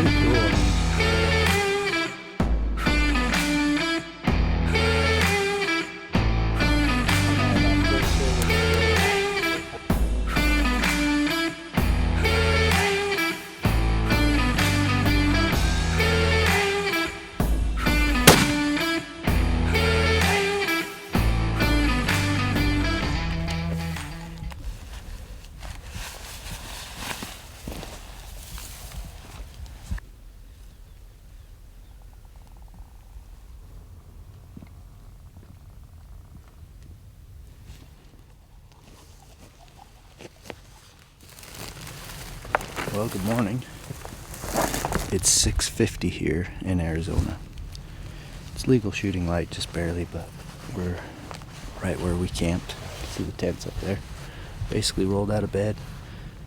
pretty cool. Well, good morning. It's 6:50 here in Arizona. It's legal shooting light, just barely, but we're right where we camped. See the tents up there. Basically rolled out of bed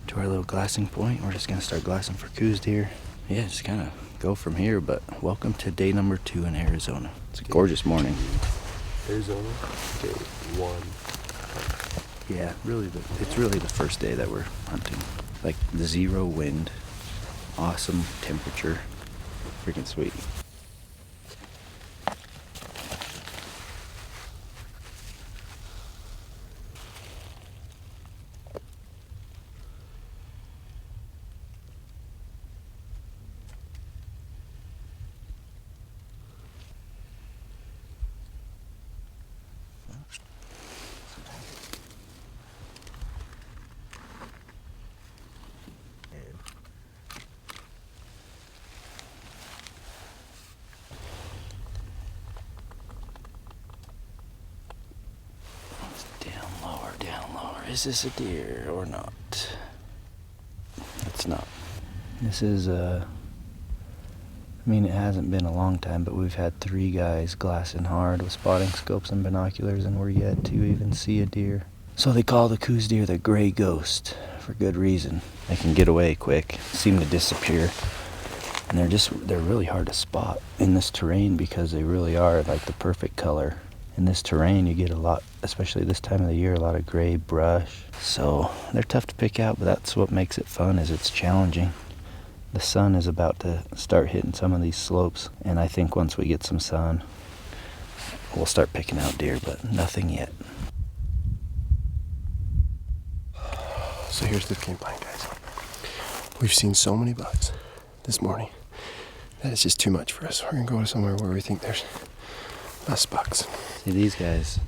to our little glassing point. We're just gonna start glassing for Coues deer. Yeah, just kind of go from here, but welcome to day number 2 in Arizona. It's a gorgeous morning. Arizona, day 1. Yeah, it's really the first day that we're hunting. Like 0 wind, awesome temperature, freaking sweet. Down lower. Is this a deer or not? It's not. This is I mean, it hasn't been a long time, but we've had 3 guys glassing hard with spotting scopes and binoculars, and we're yet to even see a deer. So they call the Coues deer the gray ghost for good reason. They can get away quick, seem to disappear, and they're really hard to spot in this terrain because they really are like the perfect color. In this terrain, you get a lot, especially this time of the year, a lot of gray brush. So they're tough to pick out, but that's what makes it fun, is it's challenging. The sun is about to start hitting some of these slopes, and I think once we get some sun, we'll start picking out deer, but nothing yet. So here's the game plan, guys. We've seen so many bucks this morning that it's just too much for us. We're gonna go to somewhere where we think there's less bucks. See, these guys,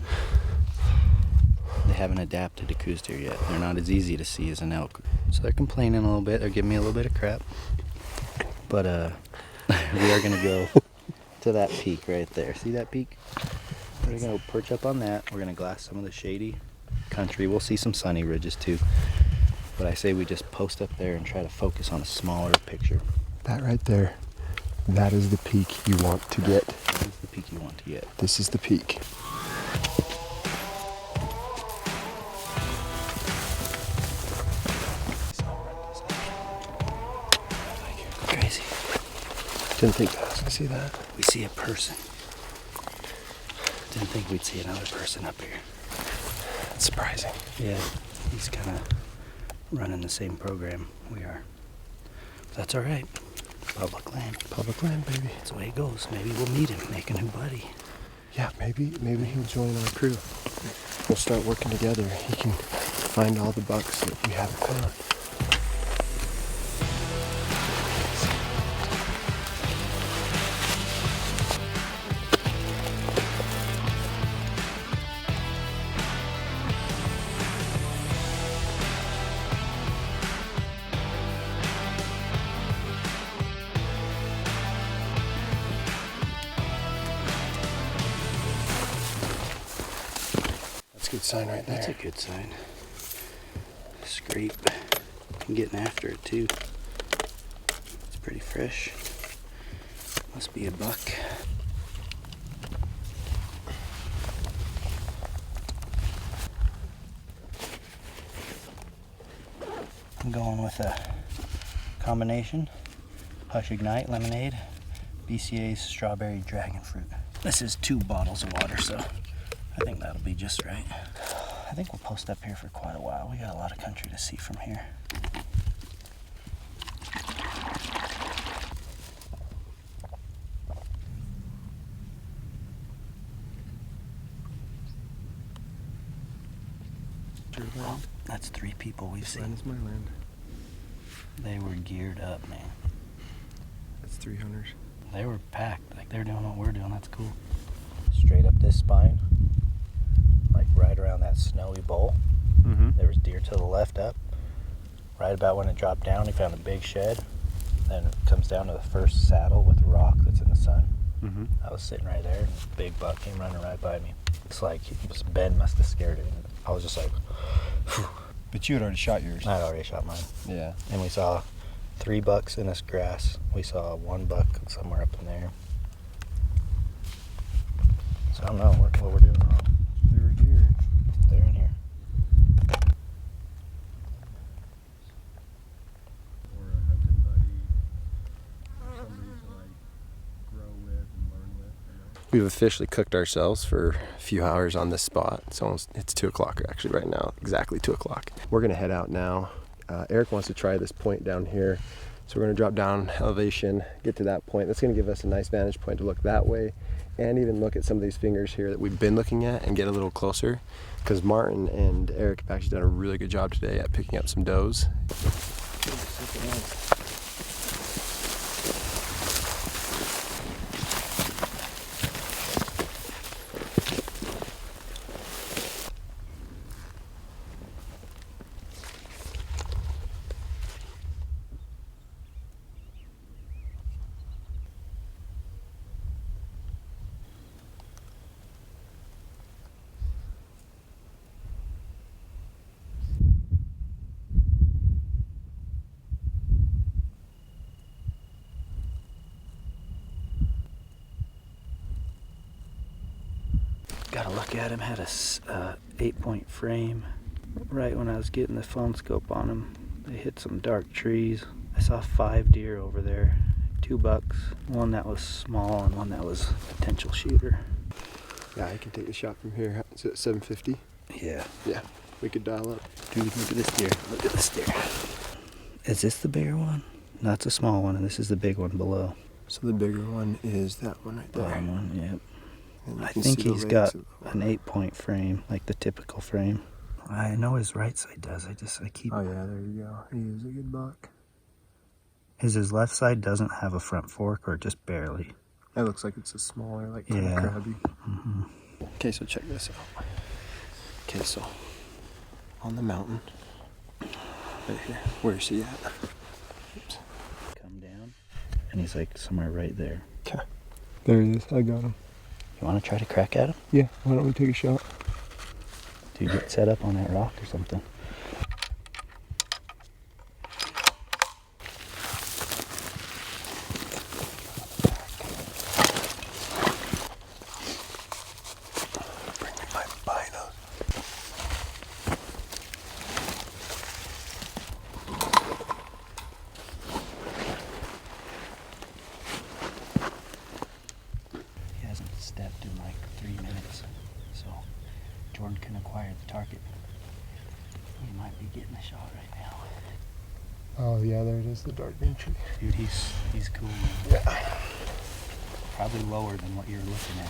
they haven't adapted to Coues deer yet. They're not as easy to see as an elk. So they're complaining a little bit. They're giving me a little bit of crap. But we are gonna go to that peak right there. See that peak? We're gonna perch up on that. We're gonna glass some of the shady country. We'll see some sunny ridges too. But I say we just post up there and try to focus on a smaller picture. That right there, that is the peak you want to get. This is the peak you want to get. This is the peak. Crazy. Didn't think I was gonna see that. We see a person. Didn't think we'd see another person up here. That's surprising. Yeah, he's kind of running the same program we are. That's all right. Public land. Public land, baby. That's the way it goes. Maybe we'll meet him, make a new buddy. Yeah, maybe he'll join our crew. We'll start working together. He can find all the bucks that we haven't found. Good sign right there. That's a good sign. Scrape. I'm getting after it too. It's pretty fresh. Must be a buck. I'm going with a combination Hush Ignite lemonade, BCA's strawberry dragon fruit. This is 2 bottles of water, so I think that'll be just right. I think we'll post up here for quite a while. We got a lot of country to see from here. your land. That's 3 people we've seen. Land is my land. They were geared up, man. That's 3 hunters. They were packed, like they're doing what we're doing. That's cool. Straight up this spine, like right around that snowy bowl. There was deer to the left up. Right about when it dropped down, he found a big shed. Then it comes down to the first saddle with a rock that's in the sun. I was sitting right there, and a big buck came running right by me. It's like Ben must have scared it. I was just like, phew. But you had already shot yours. I'd already shot mine. Yeah. And we saw 3 bucks in this grass. We saw 1 buck somewhere up in there. So I don't know what we're doing wrong. They were deer. They're in here. Or a hunting buddy. Or somebody to like grow with and learn with. You know? We've officially cooked ourselves for a few hours on this spot. It's 2 o'clock actually right now. Exactly 2 o'clock. We're gonna head out now. Eric wants to try this point down here. So we're gonna drop down elevation, get to that point. That's gonna give us a nice vantage point to look that way and even look at some of these fingers here that we've been looking at and get a little closer. Because Martin and Eric have actually done a really good job today at picking up some does. Got a look at him, had a 8-point frame. Right when I was getting the phone scope on him, they hit some dark trees. I saw 5 deer over there, 2 bucks, 1 that was small and 1 that was a potential shooter. Yeah, I can take the shot from here. Is it 750? Yeah. Yeah, we could dial up. Dude, look at this deer. Look at this deer. Is this the bigger one? No, it's a small one, and this is the big one below. So the bigger one is that one right there. Bottom one, yep. And you I can think see the he's legs got of the- an 8-point frame, like the typical frame. I know his right side does. I keep. Oh yeah, there you go. He is a good buck. His left side doesn't have a front fork, or just barely. That looks like it's a smaller, like kind Yeah. of crabby. Okay, so check this out. Okay, so on the mountain, right here. Where's he at? Oops. Come down, and he's like somewhere right there. Okay. There he is. I got him. You want to try to crack at him? Yeah. Why don't we take a shot? Dude, get set up on that rock or something. Bring me my binos. He hasn't stepped in like 3 minutes, so Jordan can acquire the target. He might be getting a shot right now. Oh yeah, there it is, the dark green tree. Dude, he's cool, man. Yeah. Probably lower than what you're looking at.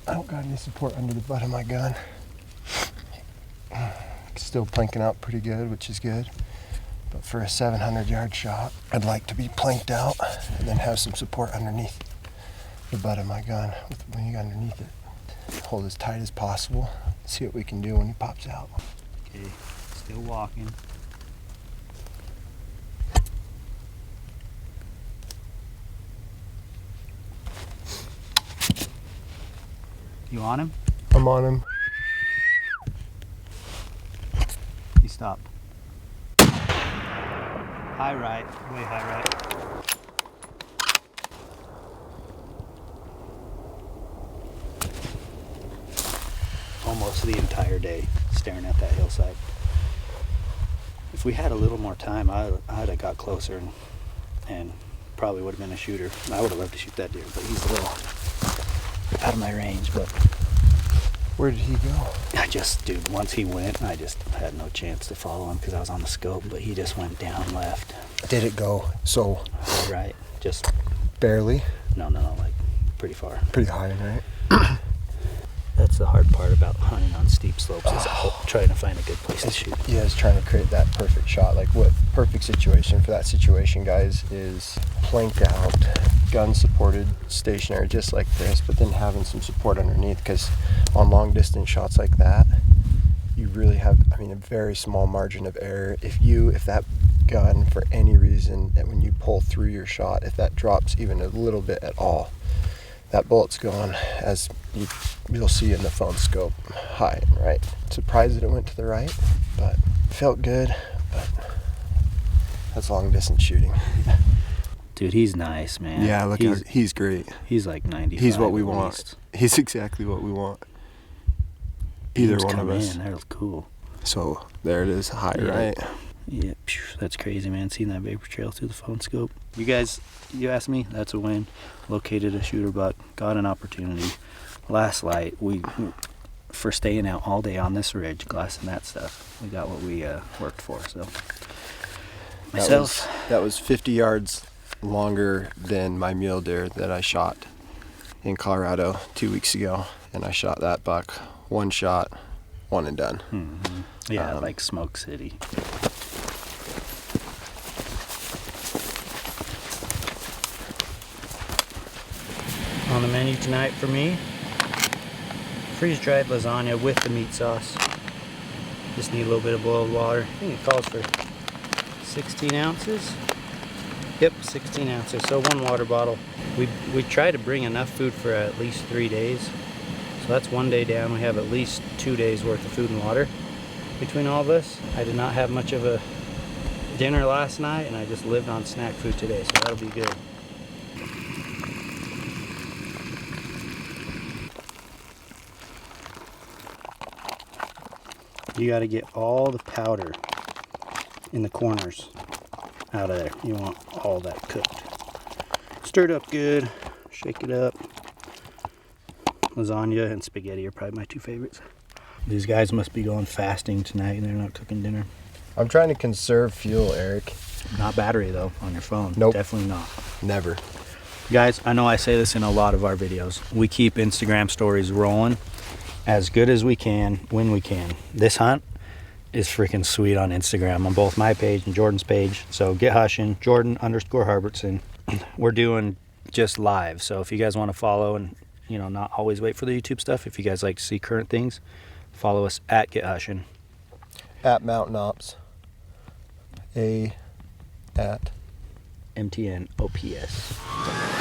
I don't got any support under the butt of my gun. Still planking out pretty good, which is good. But for a 700-yard shot, I'd like to be planked out and then have some support underneath the butt of my gun with the wing underneath it. Hold as tight as possible. See what we can do when he pops out. Okay, still walking. You on him? I'm on him. He stopped. High right, way high right. Almost the entire day staring at that hillside. If we had a little more time, I'd have got closer and probably would have been a shooter. I would have loved to shoot that deer, but he's a little out of my range. But Where did he go? dude, once he went, I just had no chance to follow him because I was on the scope, but he just went down left. Did it go so Right, just, barely? no, like pretty far. Pretty high, right? That's the hard part about hunting on steep slopes is trying to find a good place to shoot. Yeah, it's trying to create that perfect shot. Like what perfect situation for that situation, guys, is planked out, gun supported, stationary, just like this, but then having some support underneath, because on long distance shots like that, you really have, I mean, a very small margin of error. If that gun, for any reason, and when you pull through your shot, if that drops even a little bit at all, that bullet's going, as you'll see in the phone scope, high and right. Surprised that it went to the right, but felt good. But that's long distance shooting. Dude, he's nice, man. Yeah, look, he's great. He's like 95. He's what we at want. least. He's exactly what we want. Either Beams one of come us. in, that was cool. So there it is, high Yeah. right. Yeah, phew, that's crazy, man. Seeing that vapor trail through the phone scope. You guys, you asked me, that's a win. Located a shooter buck, got an opportunity. Last light, for staying out all day on this ridge, glassing that stuff, we got what we worked for. So myself, that was 50 yards longer than my mule deer that I shot in Colorado 2 weeks ago, and I shot that buck one shot, one and done. Mm-hmm. Yeah, like Smoke City. On the menu tonight for me, freeze-dried lasagna with the meat sauce. Just need a little bit of boiled water. I think it calls for 16 ounces. Yep, 16 ounces, so 1 water bottle. We try to bring enough food for at least 3 days. So that's 1 day down. We have at least 2 days worth of food and water between all of us. I did not have much of a dinner last night, and I just lived on snack food today, so that'll be good. You got to get all the powder in the corners out of there. You want all that cooked. Stir it up good, shake it up. Lasagna and spaghetti are probably my 2 favorites. These guys must be going fasting tonight and they're not cooking dinner. I'm trying to conserve fuel, Eric. Not battery though, on your phone. Nope. Definitely not. Never. Guys, I know I say this in a lot of our videos. We keep Instagram stories rolling as good as we can when we can. This hunt is freaking sweet on Instagram, on both my page and Jordan's page. So get Hushin, Jordan_Herbertson. We're doing just live. So if you guys want to follow and, you know, not always wait for the YouTube stuff, if you guys like to see current things, follow us at Get Hushin. At Mountain Ops. At MTN OPS.